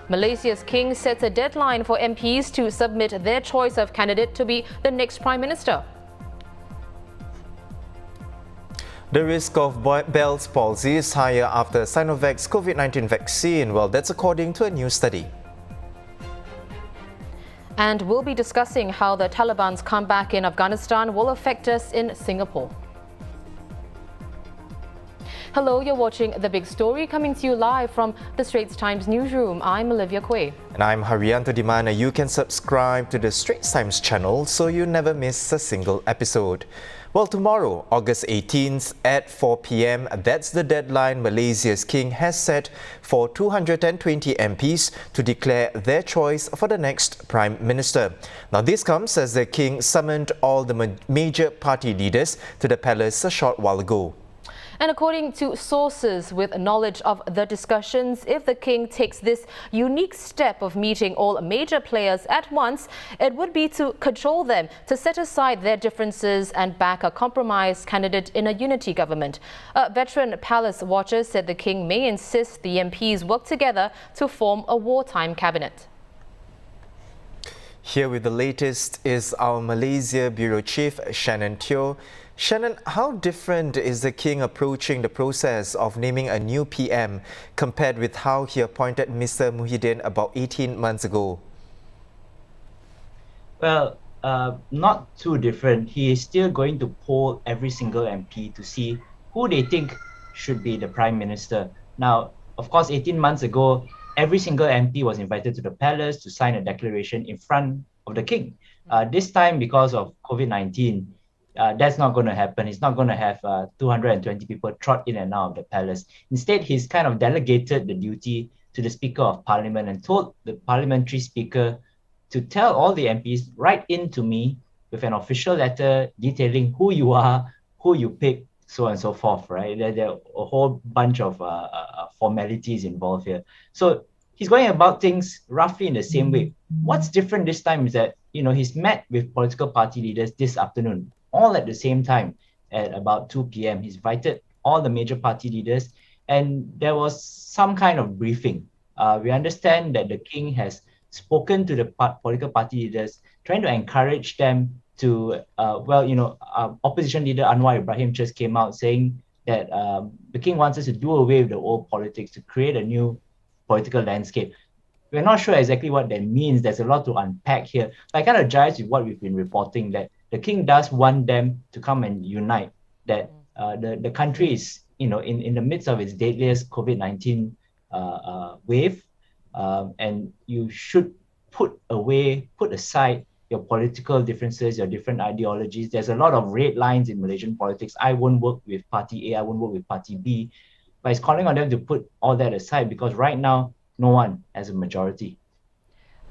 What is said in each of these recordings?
Malaysia's king sets a deadline for MPs to submit their choice of candidate to be the next Prime Minister. The risk of Bell's palsy is higher after Sinovac's COVID-19 vaccine. Well, that's according to a new study. And we'll be discussing how the Taliban's comeback in Afghanistan will affect us in Singapore. Hello, you're watching The Big Story, coming to you live from the Straits Times newsroom. I'm Olivia Quay. And I'm Haryanto Dimana. You can subscribe to the Straits Times channel so you never miss a single episode. Well, tomorrow, August 18th at 4 p.m, that's the deadline Malaysia's king has set for 220 MPs to declare their choice for the next Prime Minister. Now, this comes as the king summoned all the major party leaders to the palace a short while ago. And according to sources with knowledge of the discussions, if the king takes this unique step of meeting all major players at once, it would be to cajole them to set aside their differences and back a compromise candidate in a unity government. A veteran palace watcher said the king may insist the MPs work together to form a wartime cabinet. Here with the latest is our Malaysia Bureau Chief, Shannon Teo. Shannon, how different is the king approaching the process of naming a new PM compared with how he appointed Mr. Muhyiddin about 18 months ago? Well, not too different. He is still going to poll every single MP to see who they think should be the Prime Minister. Now, of course, 18 months ago, every single MP was invited to the palace to sign a declaration in front of the king. This time, because of COVID-19, that's not going to happen. He's not going to have 220 people trot in and out of the palace. Instead, he's kind of delegated the duty to the Speaker of Parliament and told the parliamentary speaker to tell all the MPs, write in to me with an official letter detailing who you are, who you pick, so on and so forth, right? There are a whole bunch of formalities involved here. So he's going about things roughly in the same way. What's different this time is that, he's met with political party leaders this afternoon, all at the same time at about 2 p.m. He's invited all the major party leaders and there was some kind of briefing. We understand that the king has spoken to the political party leaders, trying to encourage them to, opposition leader Anwar Ibrahim just came out saying that the king wants us to do away with the old politics to create a new political landscape. We're not sure exactly what that means. There's a lot to unpack here. But I kind of jive with what we've been reporting, that the king does want them to come and unite, that the country is, in the midst of its deadliest COVID-19 wave, and you should put aside your political differences, your different ideologies. There's a lot of red lines in Malaysian politics. I won't work with party A, I won't work with party B. But it's calling on them to put all that aside because right now, no one has a majority.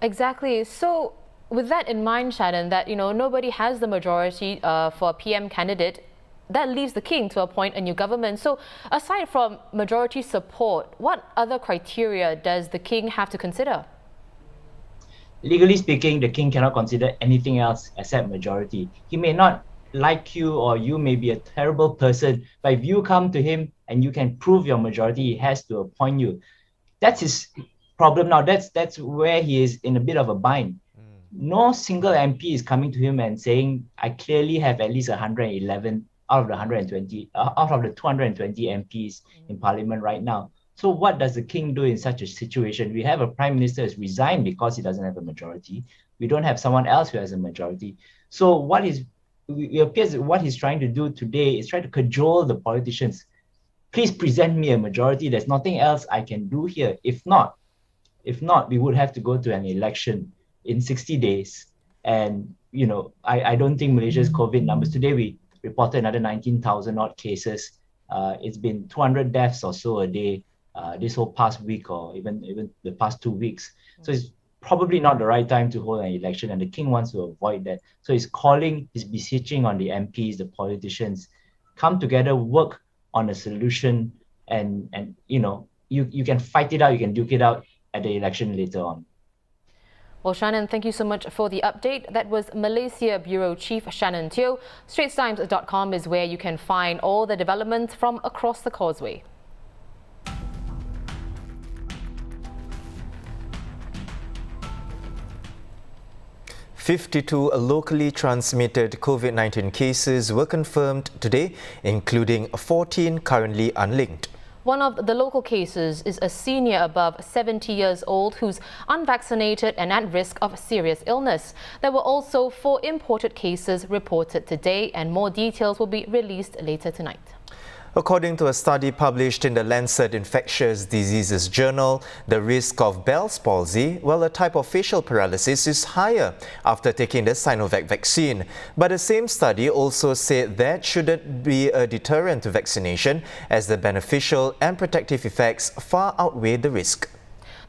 Exactly. So with that in mind, Shannon, that nobody has the majority for a PM candidate, that leaves the king to appoint a new government. So aside from majority support, what other criteria does the king have to consider? Legally speaking, the king cannot consider anything else except majority. He may not like you or you may be a terrible person, but if you come to him and you can prove your majority, he has to appoint you. That's his problem now. That's where he is in a bit of a bind. No single MP is coming to him and saying, I clearly have at least 111 out of the 120, out of the 220 MPs in Parliament right now. So what does the king do in such a situation? We have a Prime Minister who's resigned because he doesn't have a majority. We don't have someone else who has a majority. So it appears that what he's trying to do today is try to cajole the politicians. Please present me a majority. There's nothing else I can do here. If not, we would have to go to an election in 60 days. And, I don't think Malaysia's COVID numbers, today we reported another 19,000 odd cases. It's been 200 deaths or so a day this whole past week or even the past 2 weeks. So it's probably not the right time to hold an election and the king wants to avoid that. So he's beseeching on the MPs, the politicians, come together, work on a solution and you can fight it out, you can duke it out at the election later on. Well, Shannon, thank you so much for the update. That was Malaysia Bureau Chief Shannon Teo. StraitsTimes.com is where you can find all the developments from across the causeway. 52 locally transmitted COVID-19 cases were confirmed today, including 14 currently unlinked. One of the local cases is a senior above 70 years old who's unvaccinated and at risk of serious illness. There were also 4 imported cases reported today, and more details will be released later tonight. According to a study published in the Lancet Infectious Diseases Journal, the risk of Bell's palsy, well, a type of facial paralysis, is higher after taking the Sinovac vaccine. But the same study also said that shouldn't be a deterrent to vaccination, as the beneficial and protective effects far outweigh the risk.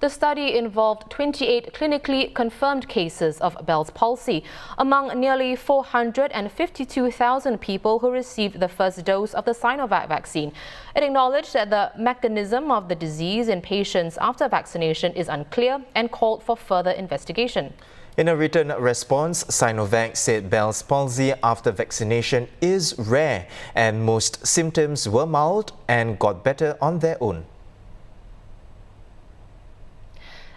The study involved 28 clinically confirmed cases of Bell's palsy among nearly 452,000 people who received the first dose of the Sinovac vaccine. It acknowledged that the mechanism of the disease in patients after vaccination is unclear and called for further investigation. In a written response, Sinovac said Bell's palsy after vaccination is rare and most symptoms were mild and got better on their own.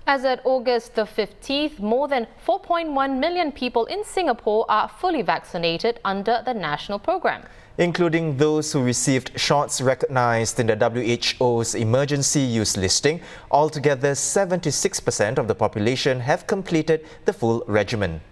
As at August the 15th, more than 4.1 million people in Singapore are fully vaccinated under the national program, including those who received shots recognized in the WHO's emergency use listing. Altogether, 76% of the population have completed the full regimen.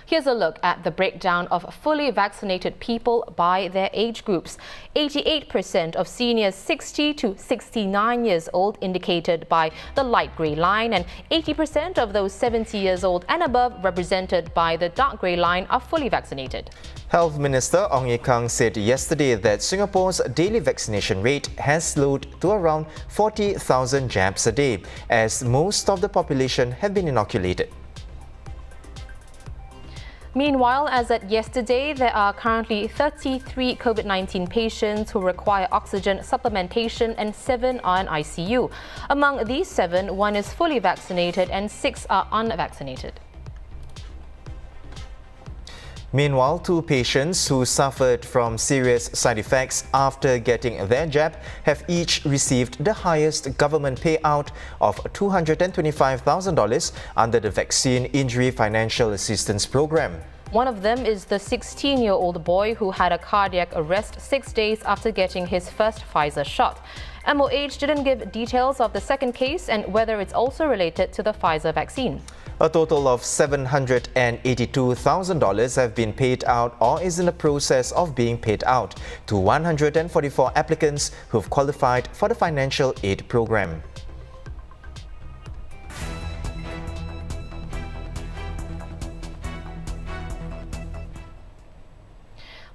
Here's a look at the breakdown of fully vaccinated people by their age groups. 88% of seniors 60 to 69 years old, indicated by the light grey line, and 80% of those 70 years old and above, represented by the dark grey line, are fully vaccinated. Health Minister Ong Ye Kung said yesterday that Singapore's daily vaccination rate has slowed to around 40,000 jabs a day, as most of the population have been inoculated. Meanwhile, as at yesterday, there are currently 33 COVID-19 patients who require oxygen supplementation and 7 are in ICU. Among these 7, 1 is fully vaccinated and 6 are unvaccinated. Meanwhile, 2 patients who suffered from serious side effects after getting their jab have each received the highest government payout of $225,000 under the Vaccine Injury Financial Assistance Program. One of them is the 16-year-old boy who had a cardiac arrest 6 days after getting his first Pfizer shot. MOH didn't give details of the second case and whether it's also related to the Pfizer vaccine. A total of $782,000 have been paid out or is in the process of being paid out to 144 applicants who've qualified for the financial aid program.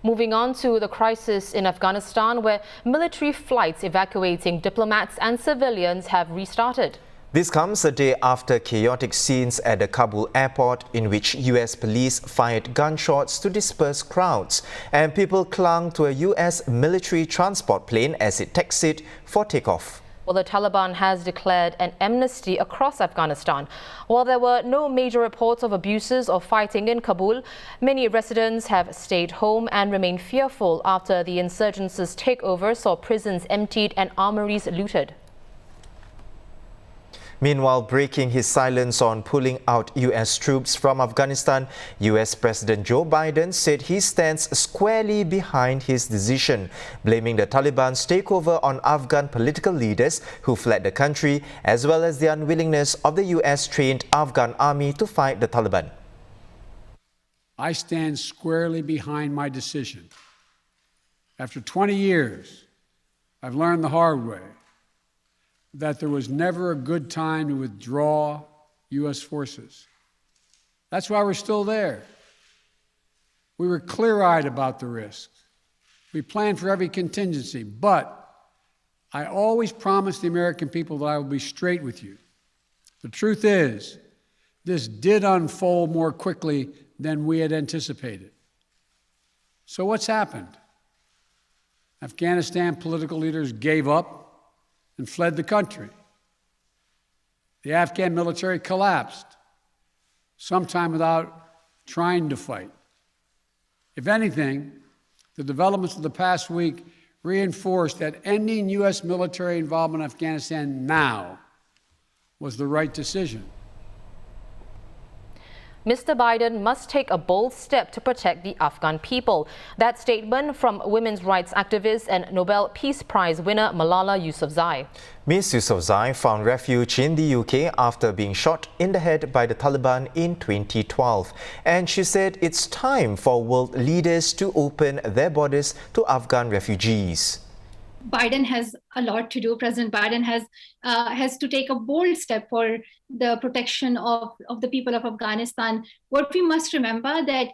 Moving on to the crisis in Afghanistan, where military flights evacuating diplomats and civilians have restarted. This comes a day after chaotic scenes at the Kabul airport in which US police fired gunshots to disperse crowds and people clung to a US military transport plane as it taxied for takeoff. Well, the Taliban has declared an amnesty across Afghanistan. While there were no major reports of abuses or fighting in Kabul, many residents have stayed home and remain fearful after the insurgents' takeover saw prisons emptied and armories looted. Meanwhile, breaking his silence on pulling out US troops from Afghanistan, US President Joe Biden said he stands squarely behind his decision, blaming the Taliban's takeover on Afghan political leaders who fled the country, as well as the unwillingness of the US-trained Afghan army to fight the Taliban. I stand squarely behind my decision. After 20 years, I've learned the hard way that there was never a good time to withdraw U.S. forces. That's why we're still there. We were clear-eyed about the risks. We planned for every contingency, but I always promised the American people that I would be straight with you. The truth is, this did unfold more quickly than we had anticipated. So what's happened? Afghanistan political leaders gave up and fled the country. The Afghan military collapsed, sometime without trying to fight. If anything, the developments of the past week reinforced that ending U.S. military involvement in Afghanistan now was the right decision. Mr. Biden must take a bold step to protect the Afghan people. That statement from women's rights activist and Nobel Peace Prize winner Malala Yousafzai. Ms. Yousafzai found refuge in the UK after being shot in the head by the Taliban in 2012. And she said it's time for world leaders to open their borders to Afghan refugees. Biden has a lot to do. President Biden has to take a bold step for the protection of the people of Afghanistan. What we must remember that,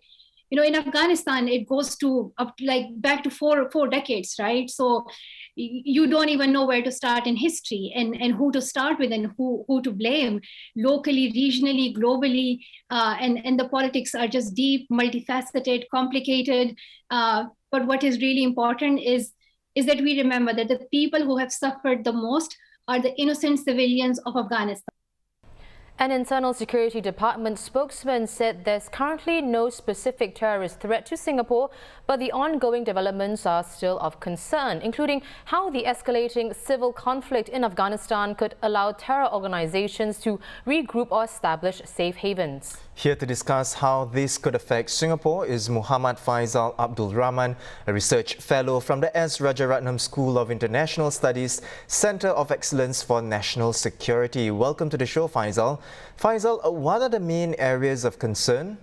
in Afghanistan, it goes to back to four decades, right? So you don't even know where to start in history and who to start with and who to blame locally, regionally, globally. And the politics are just deep, multifaceted, complicated. But what is really important is that we remember that the people who have suffered the most are the innocent civilians of Afghanistan. An internal security department spokesman said there's currently no specific terrorist threat to Singapore, but the ongoing developments are still of concern, including how the escalating civil conflict in Afghanistan could allow terror organizations to regroup or establish safe havens. Here to discuss how this could affect Singapore is Muhammad Faisal Abdul Rahman, a research fellow from the S. Rajaratnam School of International Studies, Centre of Excellence for National Security. Welcome to the show, Faisal. Faisal, what are the main areas of concern?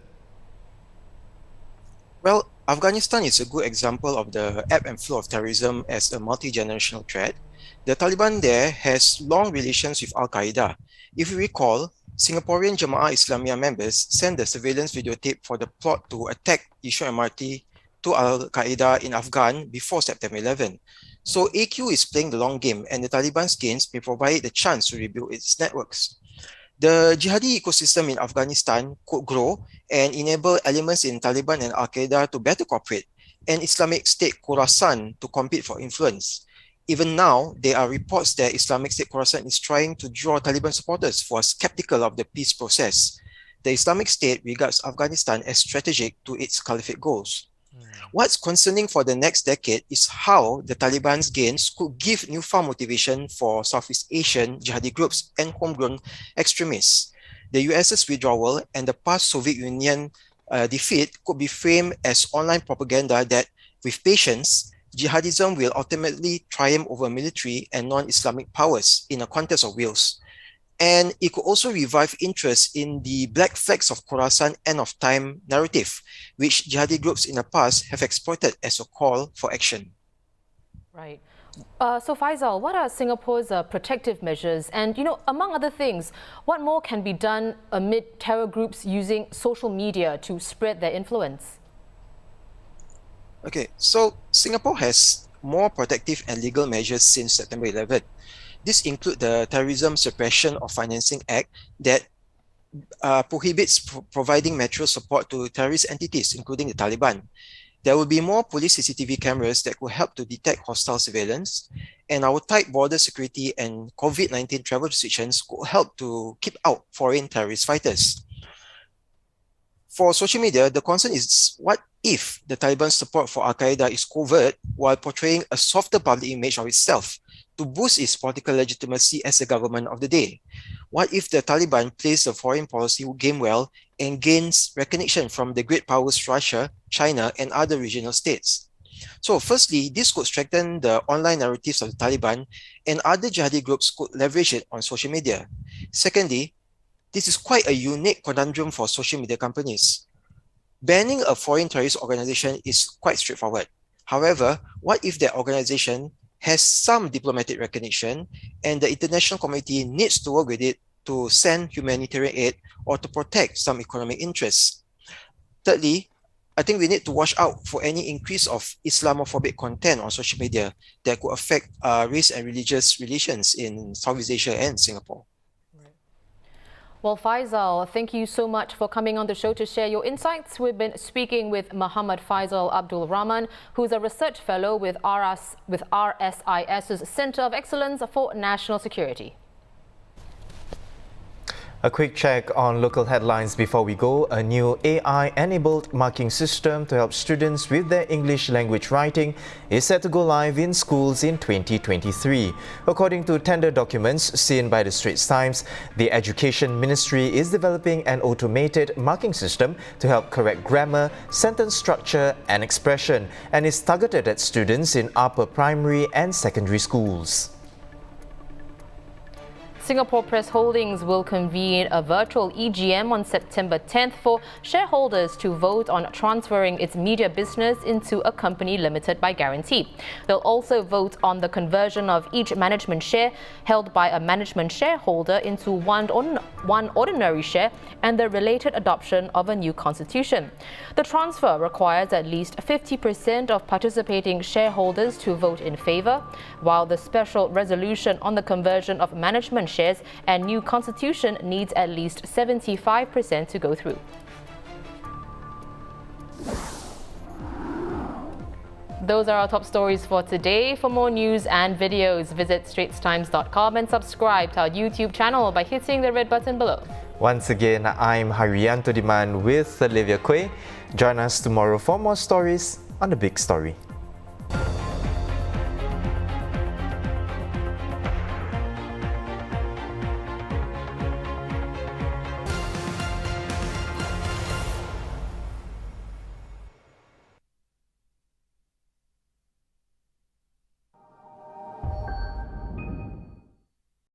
Well, Afghanistan is a good example of the ebb and flow of terrorism as a multi-generational threat. The Taliban there has long relations with Al-Qaeda. If you recall, Singaporean Jemaah Islamiyah members sent the surveillance videotape for the plot to attack Yishun MRT to Al-Qaeda in Afghan before September 11. So AQ is playing the long game, and the Taliban's gains may provide the chance to rebuild its networks. The jihadi ecosystem in Afghanistan could grow and enable elements in Taliban and Al-Qaeda to better cooperate, and Islamic State Khorasan to compete for influence. Even now, there are reports that Islamic State Khorasan is trying to draw Taliban supporters who are skeptical of the peace process. The Islamic State regards Afghanistan as strategic to its caliphate goals. What's concerning for the next decade is how the Taliban's gains could give newfound motivation for Southeast Asian jihadi groups and homegrown extremists. The US's withdrawal and the past Soviet Union defeat could be framed as online propaganda that, with patience, jihadism will ultimately triumph over military and non-Islamic powers in a contest of wills. And it could also revive interest in the black flags of Khorasan end of time narrative, which jihadi groups in the past have exploited as a call for action. Right. So Faisal, what are Singapore's protective measures? And, among other things, what more can be done amid terror groups using social media to spread their influence? Okay, so Singapore has more protective and legal measures since September 11. This includes the Terrorism Suppression of Financing Act that prohibits providing material support to terrorist entities, including the Taliban. There will be more police CCTV cameras that will help to detect hostile surveillance, and our tight border security and COVID-19 travel restrictions could help to keep out foreign terrorist fighters. For social media, the concern is what if the Taliban's support for Al-Qaeda is covert while portraying a softer public image of itself to boost its political legitimacy as the government of the day? What if the Taliban plays the foreign policy game well and gains recognition from the great powers Russia, China, and other regional states? So firstly, this could strengthen the online narratives of the Taliban, and other jihadi groups could leverage it on social media. Secondly, this is quite a unique conundrum for social media companies. Banning a foreign terrorist organization is quite straightforward. However, what if that organization has some diplomatic recognition and the international community needs to work with it to send humanitarian aid or to protect some economic interests? Thirdly, I think we need to watch out for any increase of Islamophobic content on social media that could affect race and religious relations in Southeast Asia and Singapore. Well, Faisal, thank you so much for coming on the show to share your insights. We've been speaking with Muhammad Faisal Abdul Rahman, who's a research fellow with RSIS's Centre of Excellence for National Security. A quick check on local headlines before we go. A new AI-enabled marking system to help students with their English language writing is set to go live in schools in 2023. According to tender documents seen by the Straits Times, the Education Ministry is developing an automated marking system to help correct grammar, sentence structure and expression, and is targeted at students in upper primary and secondary schools. Singapore Press Holdings will convene a virtual EGM on September 10th for shareholders to vote on transferring its media business into a company limited by guarantee. They'll also vote on the conversion of each management share held by a management shareholder into one ordinary share and the related adoption of a new constitution. The transfer requires at least 50% of participating shareholders to vote in favour, while the special resolution on the conversion of management shares and new constitution needs at least 75% to go through. Those are our top stories for today. For more news and videos, visit straitstimes.com and subscribe to our YouTube channel by hitting the red button below. Once again, I'm Haryanto Diman with Olivia Quay. Join us tomorrow for more stories on The Big Story.